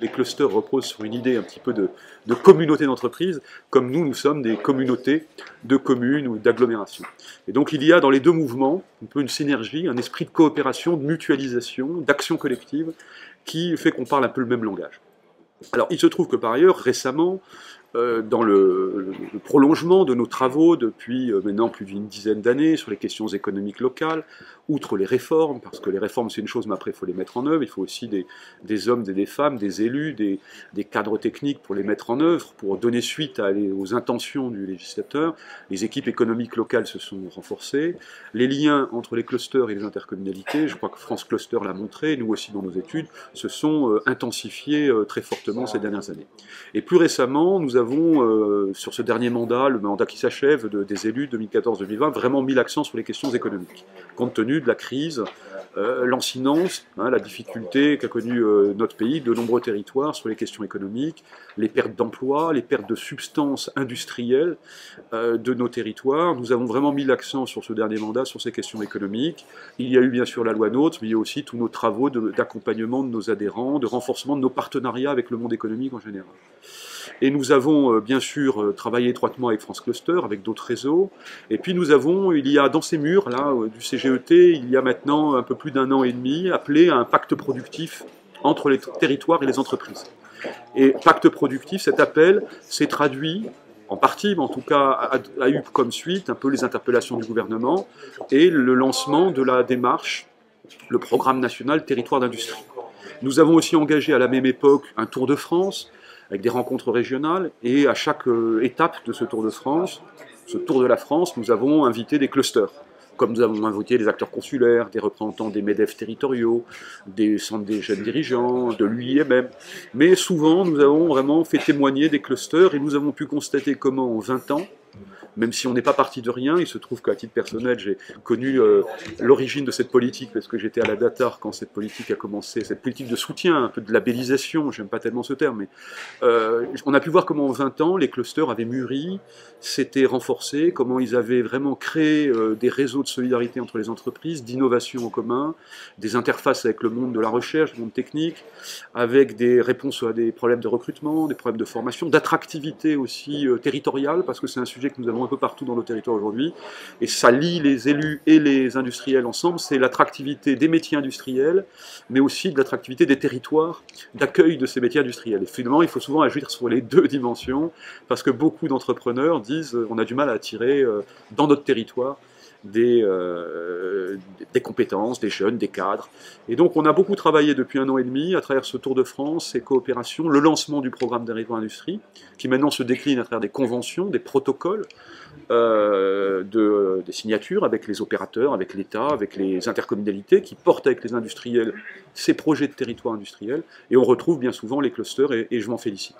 Les clusters reposent sur une idée un petit peu de communauté d'entreprise, comme nous sommes des communautés de communes ou d'agglomérations. Et donc il y a dans les deux mouvements un peu une synergie, un esprit de coopération, de mutualisation, d'action collective, qui fait qu'on parle un peu le même langage. Alors il se trouve que par ailleurs, récemment, dans le prolongement de nos travaux depuis maintenant plus d'une dizaine d'années sur les questions économiques locales, outre les réformes, parce que les réformes c'est une chose, mais après il faut les mettre en œuvre, il faut aussi des hommes, des femmes, des élus, des cadres techniques pour les mettre en œuvre, pour donner suite aux intentions du législateur. Les équipes économiques locales se sont renforcées, les liens entre les clusters et les intercommunalités, je crois que France Cluster l'a montré, nous aussi dans nos études, se sont intensifiés très fortement ces dernières années. Et plus récemment, nous avons, sur ce dernier mandat, le mandat qui s'achève des élus 2014-2020, vraiment mis l'accent sur les questions économiques, compte tenu de la crise, lancinante, la difficulté qu'a connue notre pays, de nombreux territoires sur les questions économiques, les pertes d'emplois, les pertes de substances industrielles de nos territoires. Nous avons vraiment mis l'accent sur ce dernier mandat, sur ces questions économiques. Il y a eu bien sûr la loi NOTRe, mais il y a aussi tous nos travaux d'accompagnement de nos adhérents, de renforcement de nos partenariats avec le monde économique en général. Et nous avons bien sûr travaillé étroitement avec France Cluster, avec d'autres réseaux. Et puis nous avons, il y a dans ces murs là du CGET, il y a maintenant un peu plus d'un an et demi, appelé à un pacte productif entre les territoires et les entreprises. Et pacte productif, cet appel s'est traduit en partie, mais en tout cas a eu comme suite un peu les interpellations du gouvernement et le lancement de la démarche, le programme national territoire d'industrie. Nous avons aussi engagé à la même époque un Tour de France, avec des rencontres régionales, et à chaque étape de ce Tour de France, ce Tour de la France, nous avons invité des clusters, comme nous avons invité des acteurs consulaires, des représentants des MEDEF territoriaux, des centres des jeunes dirigeants, de l'UIMM, mais souvent nous avons vraiment fait témoigner des clusters, et nous avons pu constater comment en 20 ans, même si on n'est pas parti de rien, il se trouve qu'à titre personnel, j'ai connu l'origine de cette politique, parce que j'étais à la DATAR quand cette politique a commencé, cette politique de soutien, un peu de labellisation, j'aime pas tellement ce terme, mais on a pu voir comment en 20 ans, les clusters avaient mûri, s'étaient renforcés, comment ils avaient vraiment créé des réseaux de solidarité entre les entreprises, d'innovation en commun, des interfaces avec le monde de la recherche, le monde technique, avec des réponses à des problèmes de recrutement, des problèmes de formation, d'attractivité aussi territoriale, parce que c'est un sujet que nous avons un peu partout dans nos territoires aujourd'hui, et ça lie les élus et les industriels ensemble, c'est l'attractivité des métiers industriels, mais aussi de l'attractivité des territoires d'accueil de ces métiers industriels. Et finalement, il faut souvent agir sur les deux dimensions, parce que beaucoup d'entrepreneurs disent on a du mal à attirer dans notre territoire des compétences, des jeunes, des cadres. Et donc on a beaucoup travaillé depuis un an et demi à travers ce Tour de France, ces coopérations, le lancement du programme territoire industrie, qui maintenant se décline à travers des conventions, des protocoles, des signatures avec les opérateurs, avec l'État, avec les intercommunalités, qui portent avec les industriels ces projets de territoire industriel, et on retrouve bien souvent les clusters, et je m'en félicite.